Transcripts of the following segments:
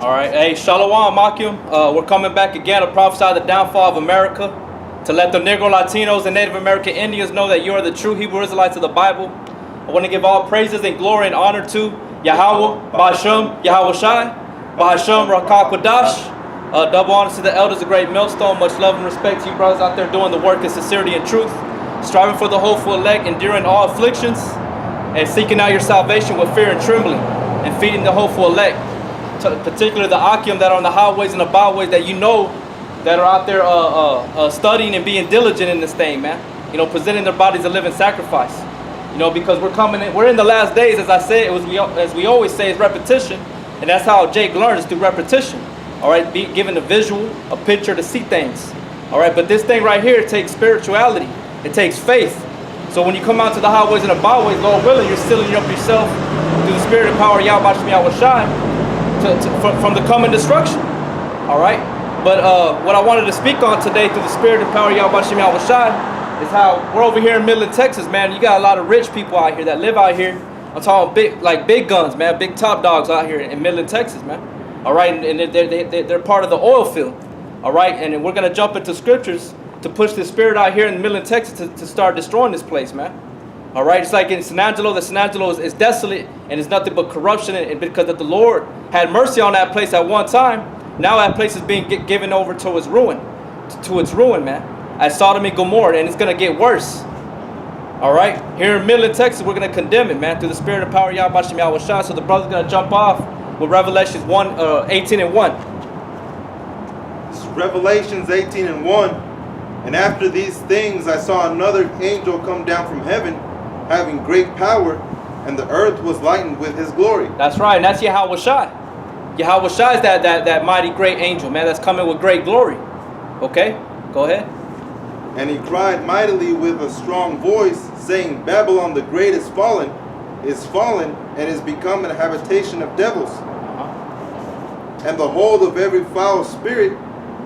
All right. Hey, Shalom, Akim. We're coming back again to prophesy the downfall of America, to let the Negro Latinos and Native American Indians know that you are the true Hebrew Israelites of the Bible. I want to give all praises and glory and honor to Yahweh, Ba'ashem, Yahweh Shai, Ba'ashem, Rakah Kodash. Double honor to the elders of Great Millstone. Much love and respect to you brothers out there doing the work in sincerity and truth, striving for the hopeful elect, enduring all afflictions, and seeking out your salvation with fear and trembling, and feeding the hopeful elect. Particularly the Akim that are on the highways and the byways that you know that are out there studying and being diligent in this thing, man. You know, presenting their bodies a living sacrifice. You know, because we're in the last days, as I said, as we always say, it's repetition, and that's how Jake learns, through repetition. All right, be given a visual, a picture to see things. All right, but this thing right here, it takes spirituality, it takes faith. So when you come out to the highways and the byways, Lord willing, you're sealing up yourself through the spirit and power of Yahweh Ba'ashem Yahweh Shai from the coming destruction. All right, but what I wanted to speak on today through the spirit and power of Yahweh Ba'ashem Yahweh Shai is how we're over here in Midland, Texas, man. You got a lot of rich people out here that live out here. I'm talking big guns, man, big top dogs out here in Midland, Texas, man. All right, and they're part of the oil field. All right, and we're gonna jump into scriptures to push the spirit out here in Midland, Texas to start destroying this place, man. All right, it's like in San Angelo. The San Angelo is desolate and it's nothing but corruption. And because that the Lord had mercy on that place at one time, now that place is being given over to its ruin, man. As Sodom and Gomorrah, and it's gonna get worse. All right, here in Midland, Texas, we're gonna condemn it, man, through the spirit and power of Yahweh Ba'ashem Yahweh Shai. So the brother's gonna jump off with Revelations 18 and 1. This is Revelations 18 and 1. And after these things I saw another angel come down from heaven, having great power, and the earth was lightened with his glory. That's right, and that's Yahweh Shai. Yahweh Shai is that mighty great angel, man, that's coming with great glory. Okay, go ahead. And he cried mightily with a strong voice, saying, Babylon the great is fallen, and is become a habitation of devils, and the hold of every foul spirit,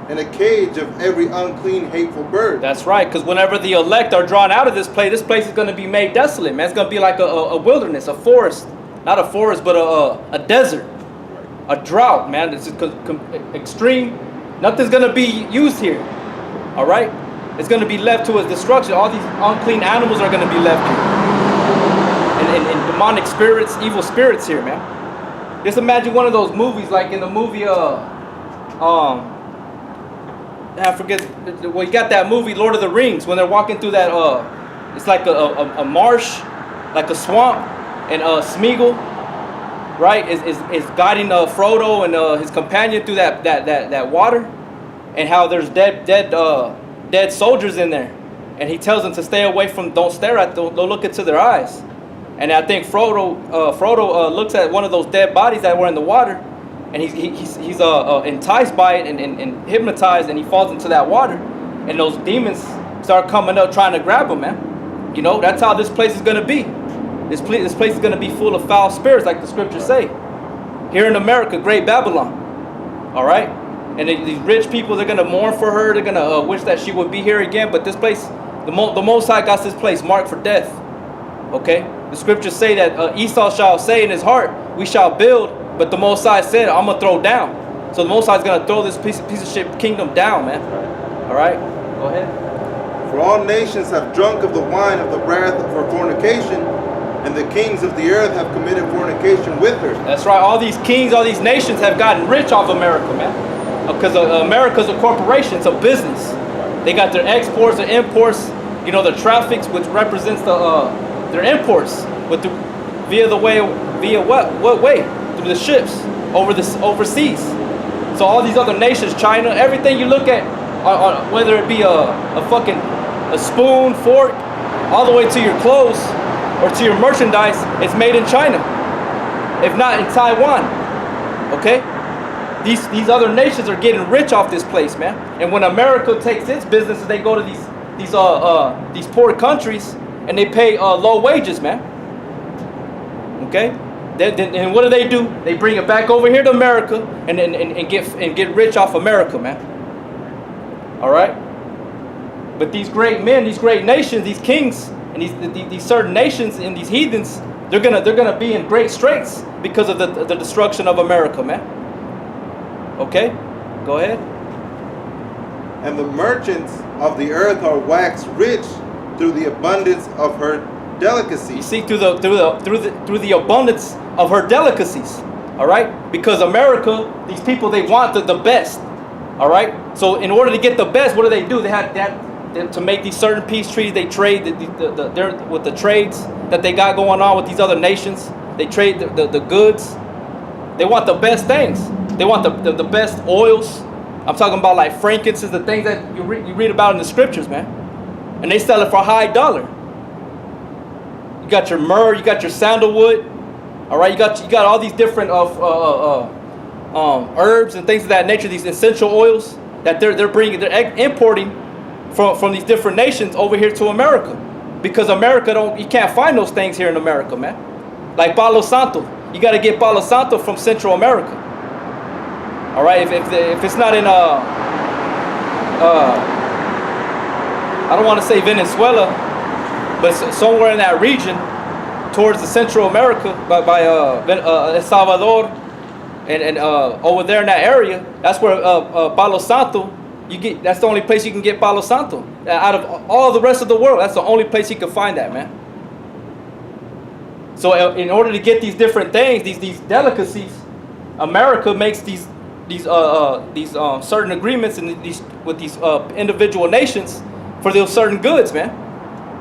and a cage of every unclean, hateful bird. That's right, because whenever the elect are drawn out of this place is going to be made desolate, man. It's going to be like a wilderness, a forest. Not a forest, but a desert. A drought, man. It's extreme. Nothing's going to be used here. All right? It's going to be left to its destruction. All these unclean animals are going to be left here. And demonic spirits, evil spirits here, man. Just imagine one of those movies, like in the movie, I forget. Well, you got that movie Lord of the Rings, when they're walking through that it's like a marsh, like a swamp, and Smeagol, right, is guiding Frodo and his companion through that water, and how there's dead soldiers in there, and he tells them to stay away from, don't stare at them, don't look into their eyes. And I think Frodo looks at one of those dead bodies that were in the water, and he's enticed by it and hypnotized, and he falls into that water, and those demons start coming up trying to grab him, man. You know, that's how this place is going to be. This place is going to be full of foul spirits, like the scriptures say. Here in America, Great Babylon. All right? And these rich people, they're going to mourn for her. They're going to wish that she would be here again. But this place, the Most High got this place marked for death. Okay? The scriptures say that Esau shall say in his heart, we shall build. But the Most High said, I'm going to throw down. So the Most High is going to throw this piece of shit kingdom down, man. All right? Go ahead. For all nations have drunk of the wine of the wrath of her fornication, and the kings of the earth have committed fornication with her. That's right. All these kings, all these nations have gotten rich off America, man. Because America's a corporation. It's a business. They got their exports, their imports, you know, their traffics, which represents their imports via what way? Through the ships overseas. So all these other nations, China, everything you look at, whether it be a spoon, fork, all the way to your clothes or to your merchandise, it's made in China, if not in Taiwan. Okay, these other nations are getting rich off this place, man. And when America takes its business, they go to these poor countries and they pay low wages, man. Okay. And what do? They bring it back over here to America and get rich off America, man. All right. But these great men, these great nations, these kings, and these certain nations and these heathens, they're gonna be in great straits because of the destruction of America, man. Okay, go ahead. And the merchants of the earth are waxed rich through the abundance of her You delicacies. see, through the abundance of her delicacies. All right, because America, these people, they want the best. All right, so in order to get the best, what do? They have that to make these certain peace treaties. They trade with the trades that they got going on with these other nations. They trade the goods. They want the best things. They want the best oils. I'm talking about like frankincense, the things that you read about in the scriptures, man. And they sell it for a high dollar. You got your myrrh, you got your sandalwood. All right, you got all these different herbs and things of that nature. These essential oils that they're importing from these different nations over here to America, because you can't find those things here in America, man. Like Palo Santo, you got to get Palo Santo from Central America. All right, if it's not in I don't want to say Venezuela, but somewhere in that region towards the Central America by El Salvador and over there in that area, that's where Palo Santo that's the only place you can get Palo Santo out of all the rest of the world. That's the only place you can find that, man. So in order to get these different things, these delicacies, America makes these certain agreements and with these individual nations for those certain goods, man.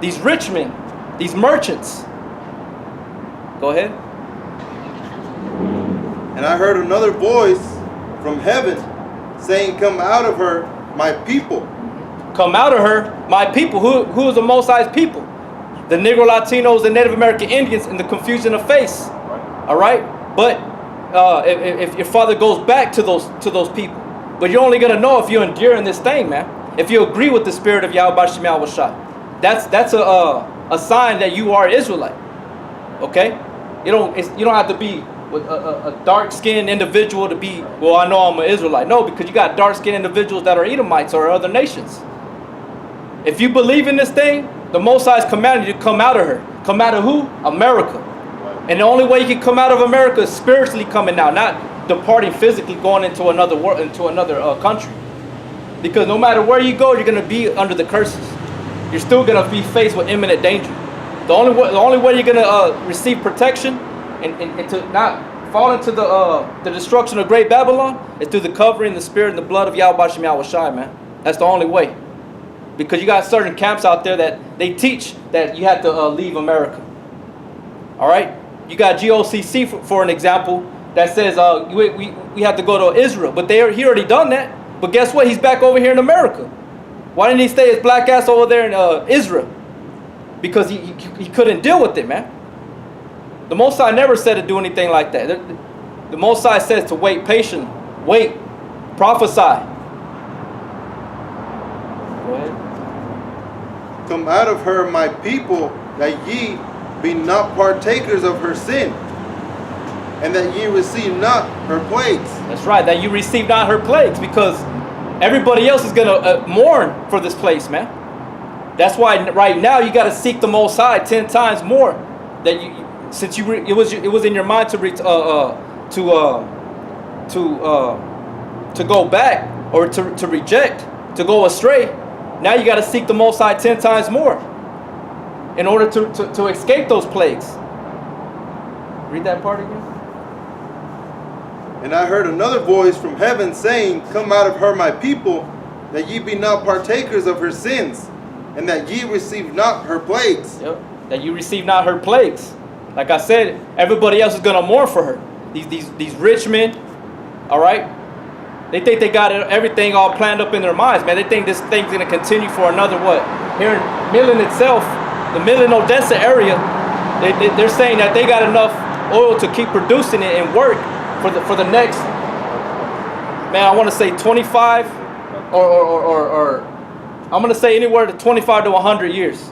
These rich men, these merchants. Go ahead. And I heard another voice from heaven saying, "Come out of her, my people." Come out of her, my people. Who is the Most High's people? The Negro Latinos, the Native American Indians, and the confusion of face. All right, but if your father goes back to those people, but you're only gonna know if you endure in this thing, man. If you agree with the spirit of Yahweh Shem Yahushua, that's a sign that you are Israelite. Okay, you don't have to be with a dark-skinned individual to be, well, I know I'm an Israelite. No, because you got dark-skinned individuals that are Edomites or other nations. If you believe in this thing, the Most High has commanded you to come out of her. Come out of who? America. And the only way you can come out of America is spiritually coming out, not departing physically, going into another world, into another country. Because no matter where you go, you're going to be under the curses. You're still going to be faced with imminent danger. The only way you're going to receive protection and to not fall into the destruction of great Babylon is through the covering, the spirit, and the blood of Yahweh Shem Yahushua, man. That's the only way. Because you got certain camps out there that they teach that you have to leave America. All right? You got GOCC, for an example, that says we have to go to Israel. But he already done that. But guess what? He's back over here in America. Why didn't he stay his black ass over there in Israel? Because he couldn't deal with it, man. The Most High never said to do anything like that. The Most High says to wait patiently. Wait. Prophesy. Go ahead. Come out of her, my people, that ye be not partakers of her sin, and that ye receive not her plagues. That's right, that you receive not her plagues, because everybody else is going to mourn for this place, man. That's why right now you got to seek the Most High 10 times more. That it was in your mind to go back or to reject, to go astray. Now you got to seek the Most High 10 times more in order to escape those plagues. Read that part again. And I heard another voice from heaven saying, "Come out of her, my people, that ye be not partakers of her sins, and that ye receive not her plagues." Yep. That you receive not her plagues. Like I said, everybody else is gonna mourn for her. These rich men, all right? They think they got everything all planned up in their minds, man. They think this thing's gonna continue for another what? Here in Midland itself, the Midland Odessa area, they're saying that they got enough oil to keep producing it and work for the next, man, I want to say 25 or I'm going to say anywhere to 25 to 100 years,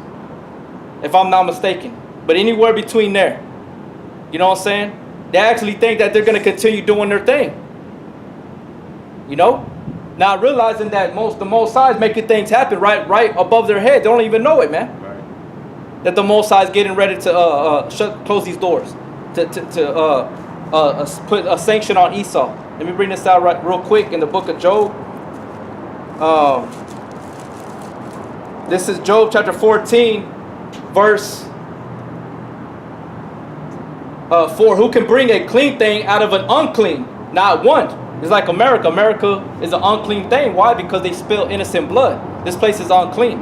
if I'm not mistaken. But anywhere between there. You know what I'm saying? They actually think that they're going to continue doing their thing. You know? Not realizing that the Most High is making things happen right above their head. They don't even know it, man. Right. That the Most High is getting ready to close these doors. To put a sanction on Esau. Let me bring this out real quick in the book of Job. This is Job chapter 14, verse 4. Who can bring a clean thing out of an unclean? Not one. It's like America. America is an unclean thing. Why? Because they spill innocent blood. This place is unclean.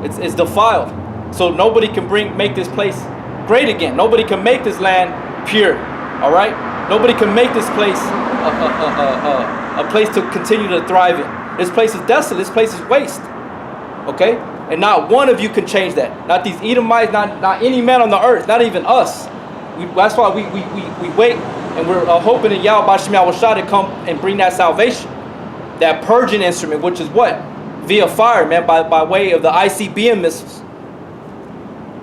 It's defiled. So nobody can make this place great again. Nobody can make this land pure. All right? Nobody can make this place a place to continue to thrive in. This place is desolate. This place is waste. Okay? And not one of you can change that. Not these Edomites, not any man on the earth, not even us. That's why we wait, and we're hoping in Yahweh B'Shem Yahushua to come and bring that salvation. That purging instrument, which is what? Via fire, man, by way of the ICBM missiles.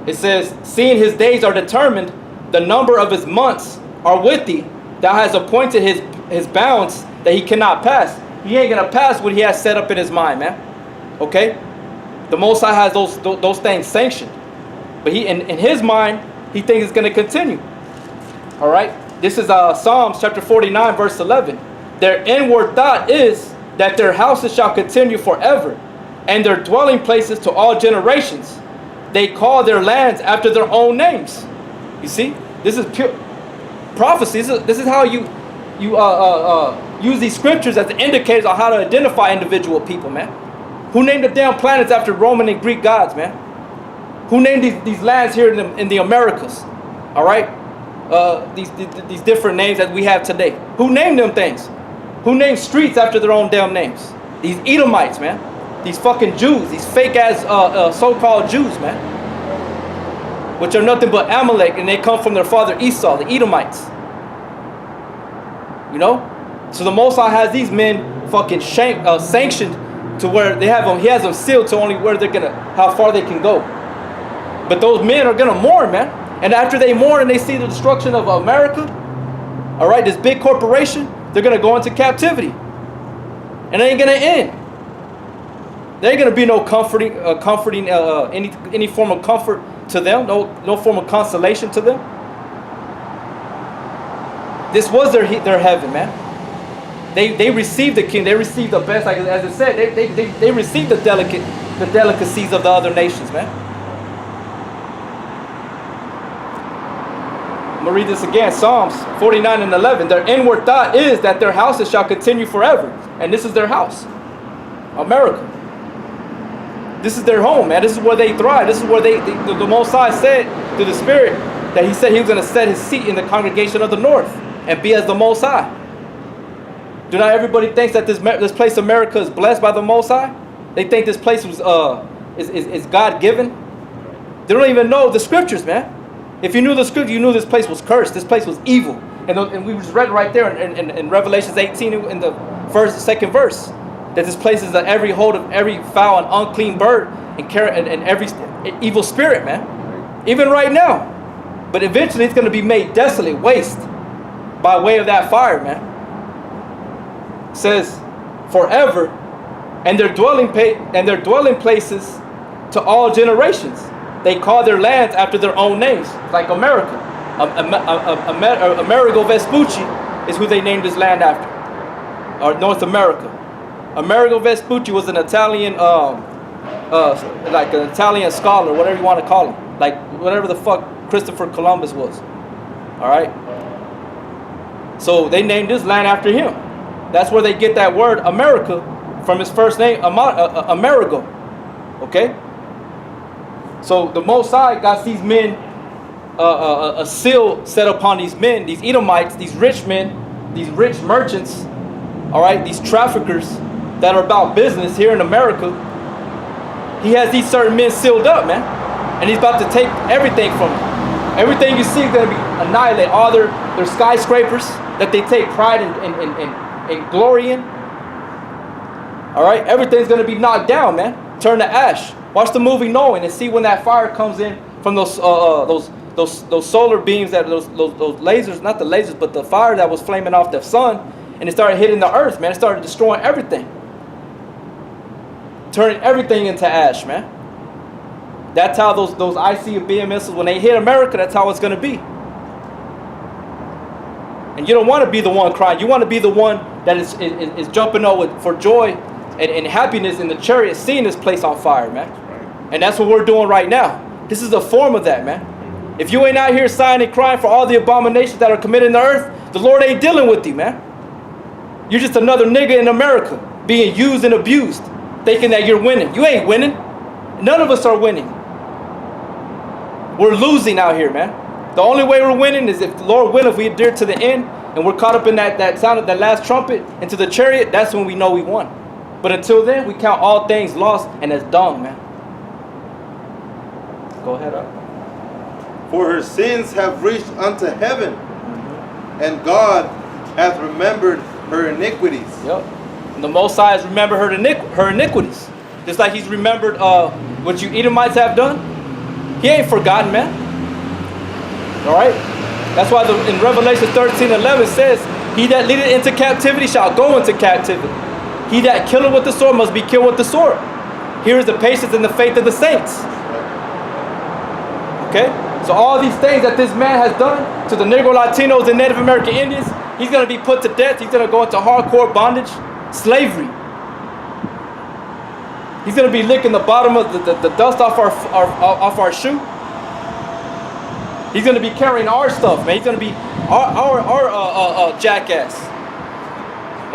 It says, seeing his days are determined, the number of his months are with thee. Thou hast appointed his bounds that he cannot pass. He ain't going to pass what he has set up in his mind, man. Okay? The Most High has those things sanctioned. But he in his mind, he thinks it's going to continue. All right? This is Psalms chapter 49, verse 11. Their inward thought is that their houses shall continue forever, and their dwelling places to all generations. They call their lands after their own names. You see? This is pure prophecy. This is how you use these scriptures as the indicators on how to identify individual people, man. Who named the damn planets after Roman and Greek gods, man? Who named these lands here in the Americas? All right? These different names that we have today. Who named them things? Who named streets after their own damn names? These Edomites, man. These fucking Jews. These fake-ass so-called Jews, man. Which are nothing but Amalek, and they come from their father Esau, the Edomites. You know? So the Most High has these men fucking sanctioned to where he has them sealed to only where how far they can go. But those men are gonna mourn, man. And after they mourn and they see the destruction of America, all right, this big corporation, they're gonna go into captivity, and it ain't gonna end. There ain't gonna be no comforting any form of comfort to them, no form of consolation to them. This was their heaven, man. They received the king. They received the best, like as it said. They received the delicacies of the other nations, man. I'm going to read this again. Psalms 49 and 11. Their inward thought is that their houses shall continue forever. And this is their house. America. This is their home, man. This is where they thrive. This is where the Most High said to the Spirit that he said he was going to set his seat in the congregation of the north and be as the Most High. Do not everybody thinks that this place America is blessed by the Most High? They think this place was is God-given. They don't even know the scriptures, man. If you knew the scripture, you knew this place was cursed. This place was evil. And we just read right there in Revelations 18 in the second verse that this place is every hold of every foul and unclean bird and every evil spirit, man. Even right now. But eventually it's going to be made desolate, waste by way of that fire, man. It says forever, and their dwelling places to all generations. They call their lands after their own names, like America. Amerigo Vespucci is who they named this land after, or North America. Amerigo Vespucci was an Italian, like an Italian scholar, whatever you want to call him, like whatever the fuck Christopher Columbus was. All right. So they named this land after him. That's where they get that word America from his first name, Amerigo. Okay. So the Most High got these men, a seal set upon these men, these Edomites, these rich men, these rich merchants, all right, these traffickers that are about business here in America. He has these certain men sealed up, man, and he's about to take everything from them. Everything you see is going to be annihilated. All their skyscrapers that they take pride and glory in. All right, everything's going to be knocked down, man. Turn to ash. Watch the movie Knowing and see when that fire comes in from those solar beams, those lasers, not the lasers, but the fire that was flaming off the sun, and it started hitting the earth, man. It started destroying everything, turning everything into ash, man. That's how those ICBM missiles, when they hit America, that's how it's going to be. And you don't want to be the one crying. You want to be the one that is jumping over for joy and happiness in the chariot, seeing this place on fire, man. Right. And that's what we're doing right now. This is a form of that, man. If you ain't out here sighing and crying for all the abominations that are committed in the earth, the Lord ain't dealing with you, man. You're just another nigga in America being used and abused, thinking that you're winning. You ain't winning. None of us are winning. We're losing out here, man. The only way we're winning is if the Lord will, if we adhere to the end and we're caught up in that sound of that last trumpet into the chariot, that's when we know we won. But until then, we count all things lost, and that's dung, man. Go ahead up. For her sins have reached unto heaven, and God hath remembered her iniquities. Yep. And the Most High has remembered her iniquities. Just like he's remembered what you Edomites have done. He ain't forgotten, man. All right? That's why in Revelation 13:11 says, he that leadeth into captivity shall go into captivity. He that killeth with the sword must be killed with the sword. Here is the patience and the faith of the saints. Okay? So all these things that this man has done to the Negro Latinos and Native American Indians, he's going to be put to death. He's going to go into hardcore bondage, slavery. He's going to be licking the bottom of the dust off our shoe. He's going to be carrying our stuff, man. He's going to be our jackass.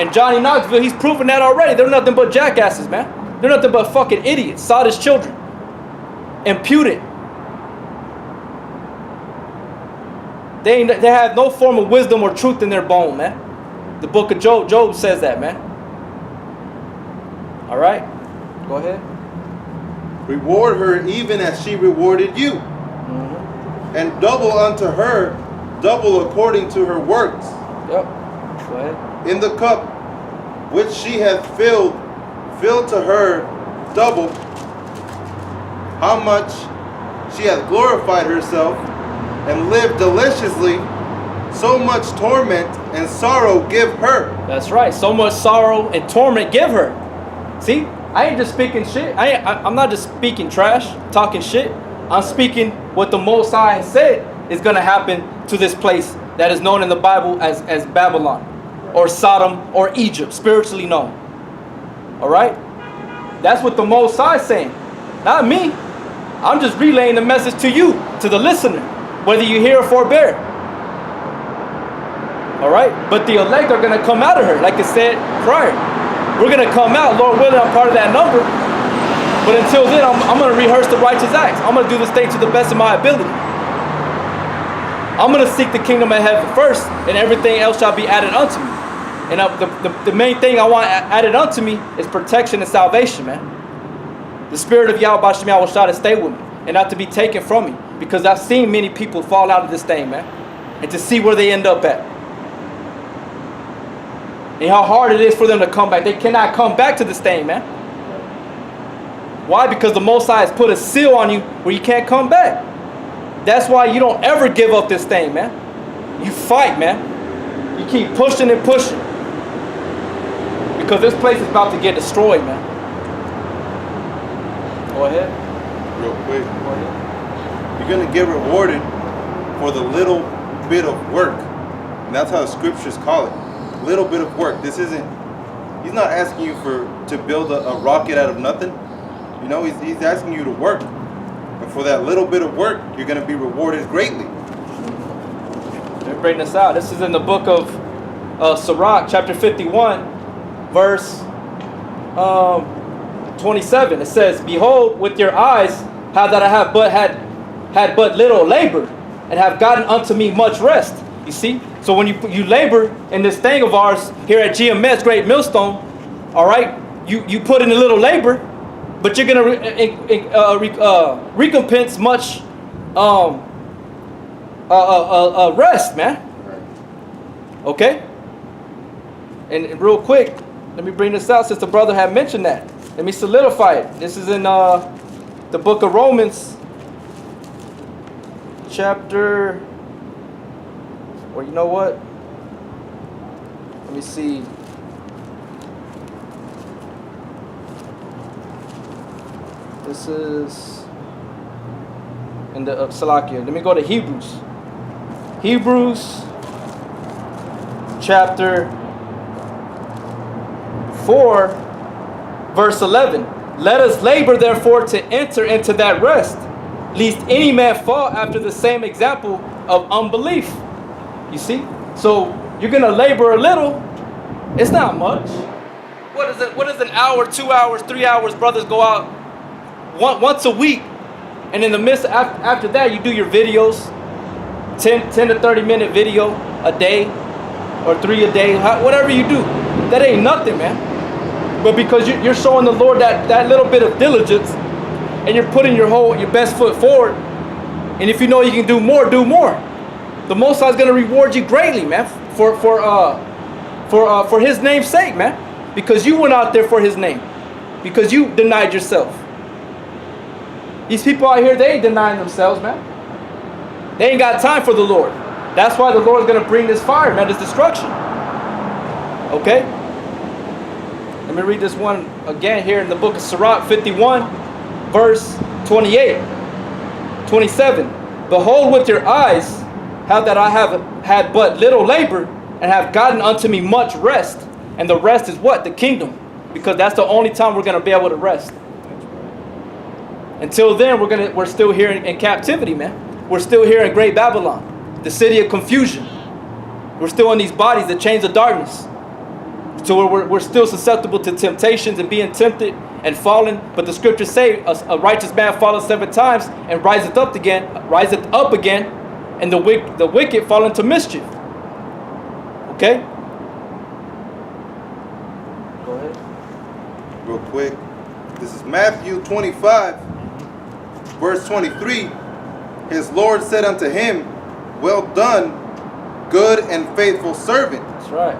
And Johnny Knoxville, he's proven that already. They're nothing but jackasses, man. They're nothing but fucking idiots, sottish children. Impudent. They have no form of wisdom or truth in their bone, man. The book of Job says that, man. All right? Go ahead. Reward her even as she rewarded you. And double unto her, double according to her works. Yep. Go ahead. In the cup which she hath filled, fill to her double. How much she hath glorified herself and lived deliciously, so much torment and sorrow give her. That's right. So much sorrow and torment give her. See, I ain't just speaking shit. I'm not just speaking trash, talking shit. I'm speaking what the Most High said is going to happen to this place that is known in the Bible as Babylon or Sodom or Egypt, spiritually known. All right? That's what the Most High is saying. Not me. I'm just relaying the message to you, to the listener, whether you hear or forbear. All right? But the elect are going to come out of her, like it said prior. We're going to come out. Lord willing, I'm part of that number. But until then, I'm going to rehearse the righteous acts. I'm going to do this thing to the best of my ability. I'm going to seek the kingdom of heaven first, and everything else shall be added unto me. And the main thing I want added unto me is protection and salvation, man. The spirit of Yahweh Shemiah will try to stay with me and not to be taken from me, because I've seen many people fall out of this thing, man, and to see where they end up at. And how hard it is for them to come back. They cannot come back to this thing, man. Why? Because the Most High has put a seal on you where you can't come back. That's why you don't ever give up this thing, man. You fight, man. You keep pushing and pushing. Because this place is about to get destroyed, man. Go ahead. Real quick. Go ahead. You're going to get rewarded for the little bit of work. And that's how the scriptures call it. Little bit of work. This isn't, he's not asking you to build a rocket out of nothing. You know, he's asking you to work. And for that little bit of work, you're going to be rewarded greatly. Let me bring this out. This is in the book of Sirach, chapter 51, verse 27. It says, "Behold, with your eyes, how that I have had but little labor, and have gotten unto me much rest." You see? So when you labor in this thing of ours here at GMS, Great Millstone, all right, you put in a little labor, but you're going to recompense much rest, man. Okay? And real quick, let me bring this out since the brother had mentioned that. Let me solidify it. This is in the book of Romans, chapter... Or you know what? Let me see. This is in the Salakia. Let me go to Hebrews. Hebrews chapter 4, verse 11. Let us labor therefore to enter into that rest, lest any man fall after the same example of unbelief. You see? So you're going to labor a little. It's not much. What is it? What is an hour, 2 hours, 3 hours? Brothers go out once a week. And in the midst, after that, you do your videos. 10 to 30 minute video a day. Or 3 a day. Whatever you do. That ain't nothing, man. But because you're showing the Lord that little bit of diligence. And you're putting your best foot forward. And if you know you can do more, do more. The Most High is going to reward you greatly, man. For His name's sake, man. Because you went out there for His name. Because you denied yourself. These people out here, they ain't denying themselves, man. They ain't got time for the Lord. That's why the Lord's going to bring this fire, man, this destruction. Okay? Let me read this one again here in the book of Sirach 51, verse 28, 27. Behold with your eyes how that I have had but little labor and have gotten unto me much rest. And the rest is what? The kingdom. Because that's the only time we're going to be able to rest. Until then, we're still here in captivity, man. We're still here in Great Babylon, the city of confusion. We're still in these bodies, the chains of darkness. So we're still susceptible to temptations and being tempted and falling. But the scriptures say a righteous man falleth 7 times and riseth up again, and the wicked fall into mischief. Okay? Go ahead. Real quick. This is Matthew 25, verse 23. His Lord said unto him, well done, good and faithful servant. That's right.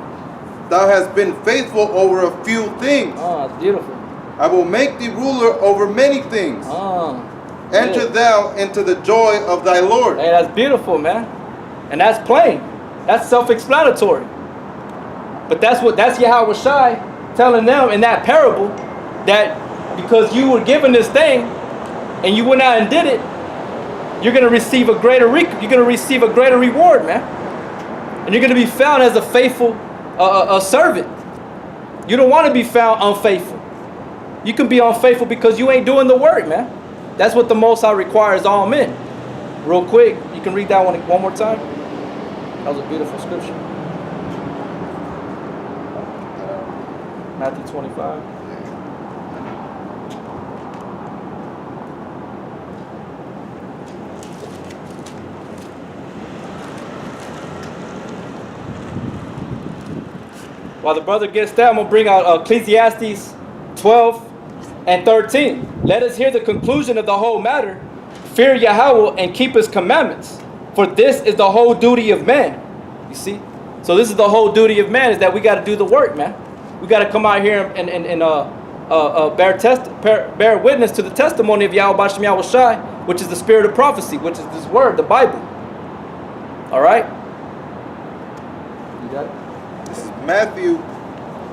Thou hast been faithful over a few things. Oh, that's beautiful. I will make thee ruler over many things. Oh, enter thou into the joy of thy Lord. Hey, that's beautiful, man. And that's plain. That's self-explanatory. But that's Yahweh Shai telling them in that parable that because you were given this thing and you went out and did it, you're going to receive a greater reward, man. And you're going to be found as a faithful servant. You don't want to be found unfaithful. You can be unfaithful because you ain't doing the work, man. That's what the Most High requires all men. Real quick, you can read that one more time. That was a beautiful scripture. Matthew 25. While the brother gets that, I'm going to bring out Ecclesiastes 12 and 13. Let us hear the conclusion of the whole matter. Fear Yahweh and keep His commandments. For this is the whole duty of man. You see? So this is the whole duty of man, is that we got to do the work, man. We got to come out here and bear witness to the testimony of Yahweh Bashem Yahweh Shai, which is the spirit of prophecy, which is this word, the Bible. All right? You got it? This is Matthew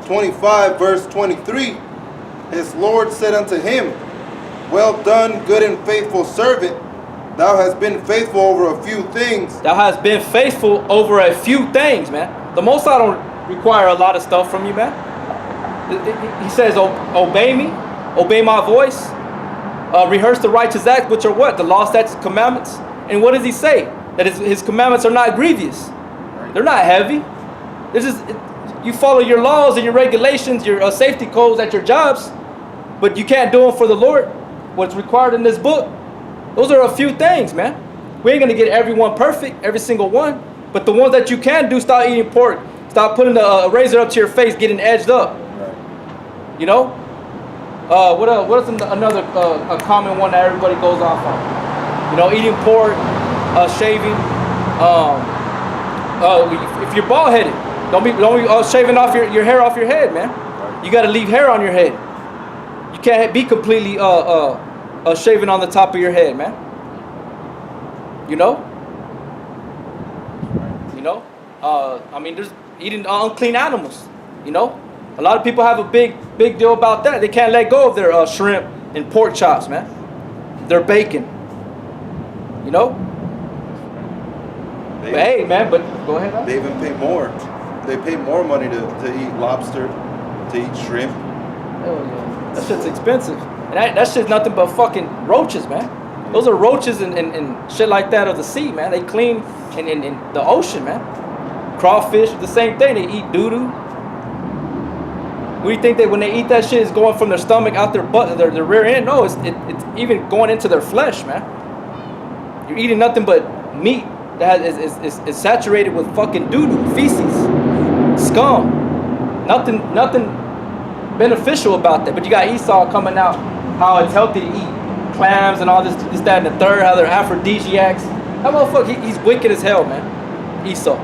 25, verse 23. His Lord said unto him, well done, good and faithful servant. Thou hast been faithful over a few things. Thou hast been faithful over a few things, man. The Most High don't require a lot of stuff from you, man. He says, obey me, obey my voice, rehearse the righteous acts, which are what? The law, statutes, commandments. And what does He say? That His commandments are not grievous. They're not heavy. You follow your laws and your regulations, your safety codes at your jobs, but you can't do them for the Lord. What's required in this book, those are a few things, man. We ain't going to get everyone perfect, every single one, but the ones that you can do, stop eating pork, stop putting a razor up to your face, getting edged up. You know? What is another a common one that everybody goes off on? You know, eating pork, shaving. If you're bald headed, don't be shaving off your hair off your head, man. You got to leave hair on your head. You can't be completely shaving on the top of your head, man. You know? I mean, there's eating unclean animals. You know, a lot of people have a big deal about that. They can't let go of their shrimp and pork chops, man. Their bacon. You know. But hey, man. But go ahead. They even pay more they pay more money to eat lobster, to eat shrimp. Hell yeah. That shit's expensive. And that shit's nothing but fucking roaches, man. Those are roaches and shit like that of the sea, man. They clean in the ocean, man. Crawfish, the same thing. They eat doo-doo. What do you think when they eat that shit is going from their stomach out their butt, their rear end? No, it's even going into their flesh, man. You're eating nothing but meat that is saturated with fucking doo-doo, feces, scum. Nothing beneficial about that. But you got Esau coming out, how it's healthy to eat clams and all this, that, and the third, how they're aphrodisiacs. That motherfucker, he's wicked as hell, man. Esau.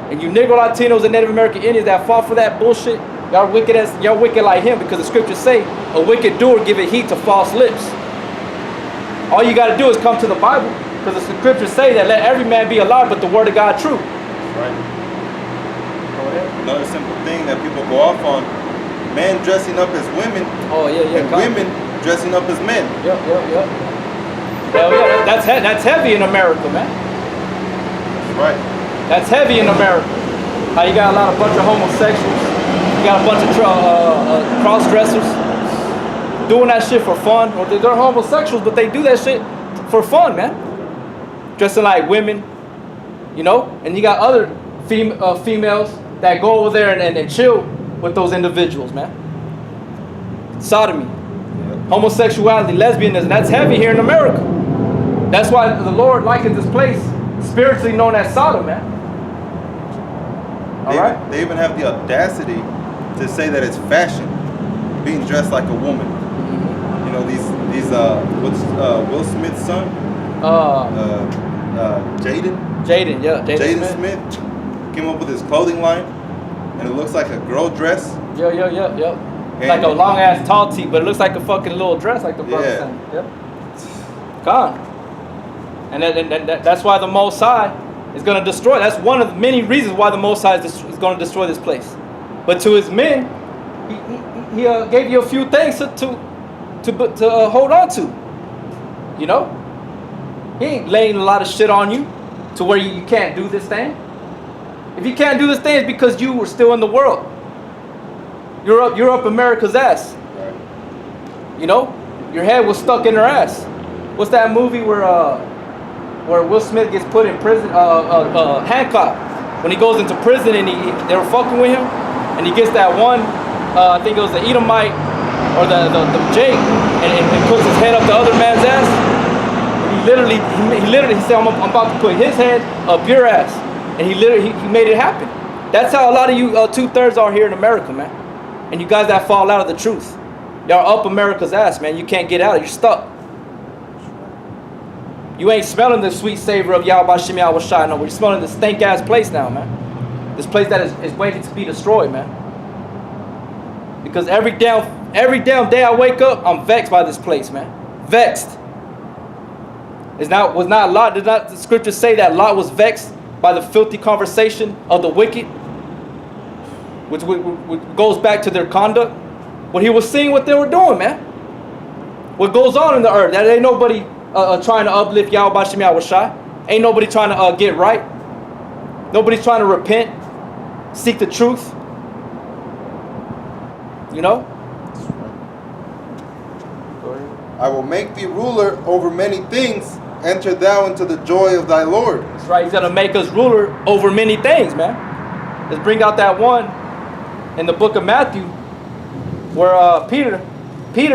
And you Negro Latinos and Native American Indians that fought for that bullshit, y'all wicked like him, because the scriptures say a wicked doer giveth heed to false lips. All you got to do is come to the Bible, because the scriptures say that let every man be a liar, but the word of God true. Right. Another simple thing that people go off on: men dressing up as women. Oh yeah. And women dressing up as men. Yep. Hell yeah, that's heavy in America, man. That's right. That's heavy in America. How you got a bunch of homosexuals, you got a bunch of cross-dressers doing that shit for fun, or they're homosexuals, but they do that shit for fun, man. Dressing like women, you know, and you got other females that go over there and chill with those individuals, man. Sodomy, homosexuality, lesbianism, that's heavy here in America. That's why the Lord likens this place spiritually known as Sodom, man. All right? They even have the audacity to say that it's fashion, being dressed like a woman. You know, these what's Will Smith's son? Jaden. Jaden Smith came up with his clothing line, and it looks like a girl dress. Yeah. Like a long ass tall tee, but it looks like a fucking little dress, like the brother said. Yep. Gone. And that's why the Most High is going to destroy. That's one of the many reasons why the Most High is going to destroy this place. But to his men, he gave you a few things to hold on to. You know, he ain't laying a lot of shit on you to where you can't do this thing. If you can't do this thing, it's because you were still in the world. You're up America's ass. Right. You know, your head was stuck in her ass. What's that movie where Will Smith gets put in prison? Hancock. When he goes into prison and they were fucking with him, and he gets that one. I think it was the Edomite or the Jake, and puts his head up the other man's ass. And he literally said, I'm about to put his head up your ass, and he made it happen. That's how a lot of you 2/3 are here in America, man. And you guys that fall out of the truth, y'all up America's ass, man. You can't get out. You're stuck. You ain't smelling the sweet savor of Yahweh Bashim Yahweh Shai no more. You're smelling this stank ass place now, man. This place that is waiting to be destroyed, man. Because every damn day I wake up, I'm vexed by this place, man. Vexed. Was not Lot? Did not the scriptures say that Lot was vexed by the filthy conversation of the wicked? Which goes back to their conduct. What he was seeing, what they were doing, man. What goes on in the earth. That ain't nobody trying to uplift Yahweh Bashim Yahweh Shai. Ain't nobody trying to get right. Nobody's trying to repent. Seek the truth. You know? I will make thee ruler over many things. Enter thou into the joy of thy Lord. That's right. He's going to make us ruler over many things, man. Let's bring out that one in the book of Matthew where Peter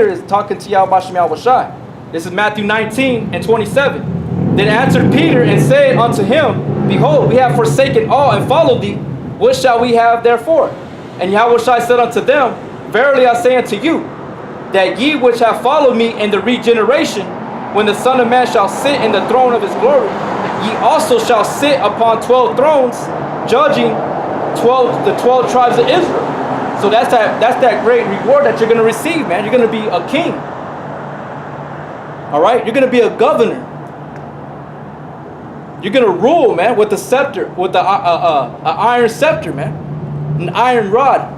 is talking to Yahweh Bashim Yahweh Shai. This is Matthew 19:27. Then answered Peter and said unto him, Behold, we have forsaken all and followed thee. What shall we have therefore? And Yahweh Shai said unto them, Verily I say unto you, that ye which have followed me in the regeneration, when the Son of Man shall sit in the throne of his glory, ye also shall sit upon 12 thrones, judging the 12 tribes of Israel. So that's that great reward that you're going to receive, man. You're going to be a king. All right? You're going to be a governor. You're going to rule, man, with the scepter, with the iron scepter, man. An iron rod.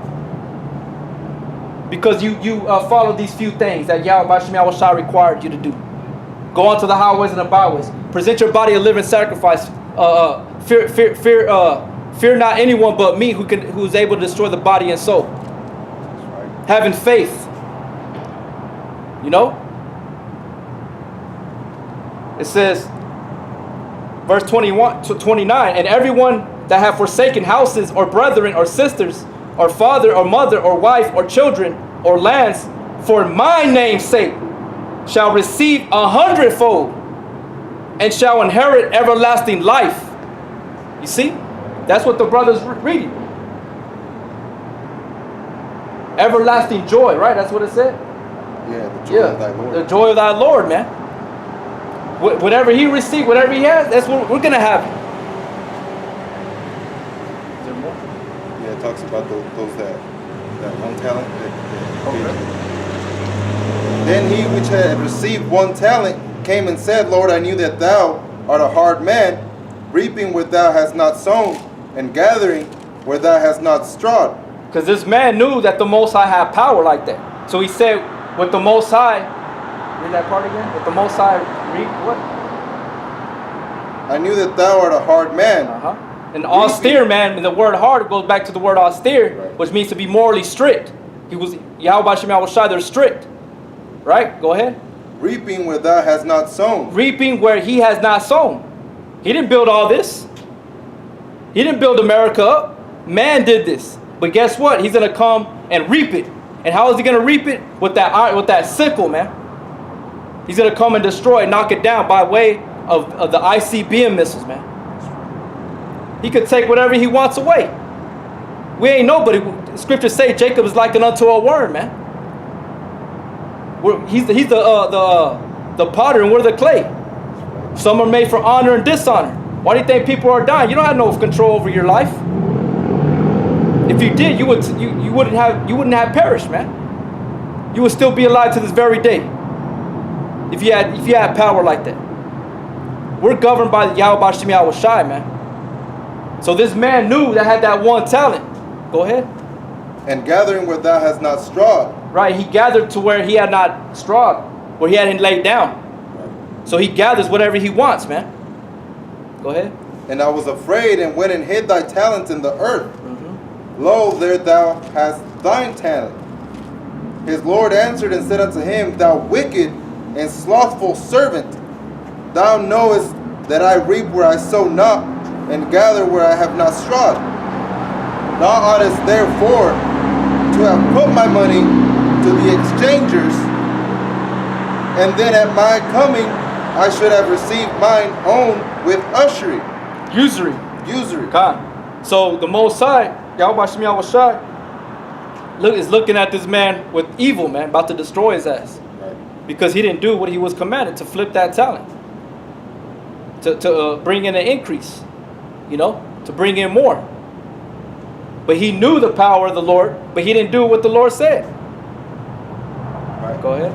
Because you follow these few things that Yahweh Bashim Yahweh Shai required you to do. Go onto the highways and the byways. Present your body a living sacrifice. Fear not anyone but me who is able to destroy the body and soul. Having faith. You know? It says, verse 21 to 29, and everyone that have forsaken houses or brethren or sisters or father or mother or wife or children or lands for my name's sake shall receive 100-fold and shall inherit everlasting life. You see? That's what the brother's reading. Everlasting joy, right? That's what it said? Yeah, the joy of thy Lord. The joy of thy Lord, man. Whatever he received, whatever he has, that's what we're going to have. Is there more? Yeah, it talks about those that one talent. Then he which had received 1 talent came and said, Lord, I knew that thou art a hard man, reaping where thou hast not sown, and gathering where thou hast not strawed. Because this man knew that the Most High had power like that. So he said, with the Most High, read that part again? With the Most High, read what? I knew that thou art a hard man. An austere man, and the word hard goes back to the word austere, right, which means to be morally strict. He was, Yahweh Shem Yahushai, they're strict. Right? Go ahead. Reaping where thou hast not sown. Reaping where he has not sown. He didn't build all this. He didn't build America up. Man did this. But guess what? He's going to come and reap it. And how is he going to reap it? With that sickle, man. He's going to come and destroy it, knock it down by way of the ICBM missiles, man. He could take whatever he wants away. We ain't nobody. Scriptures say Jacob is likened unto a worm, man. He's the potter and we're the clay. Some are made for honor and dishonor. Why do you think people are dying? You don't have no control over your life. If you did, you wouldn't have perished, man. You would still be alive to this very day. If you had power like that. We're governed by the Yahweh Shem Yahushai, man. So this man knew that had that 1 talent. Go ahead. And gathering where thou hast not strawed. Right, he gathered to where he had not strawed, where he hadn't laid down. Right. So he gathers whatever he wants, man. Go ahead. And I was afraid and went and hid thy talents in the earth. Lo, there thou hast thine talent. His Lord answered and said unto him, Thou wicked and slothful servant, thou knowest that I reap where I sow not, and gather where I have not strawed. Thou oughtest therefore to have put my money to the exchangers, and then at my coming I should have received mine own with usury. Usury. God. So the Most High, Yahweh Shem Yahushai, is looking at this man with evil, man, about to destroy his ass. Right. Because he didn't do what he was commanded, to flip that talent. To bring in an increase. You know, to bring in more. But he knew the power of the Lord, but he didn't do what the Lord said. Right. Go ahead.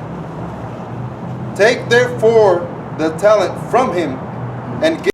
Take therefore the talent from him and give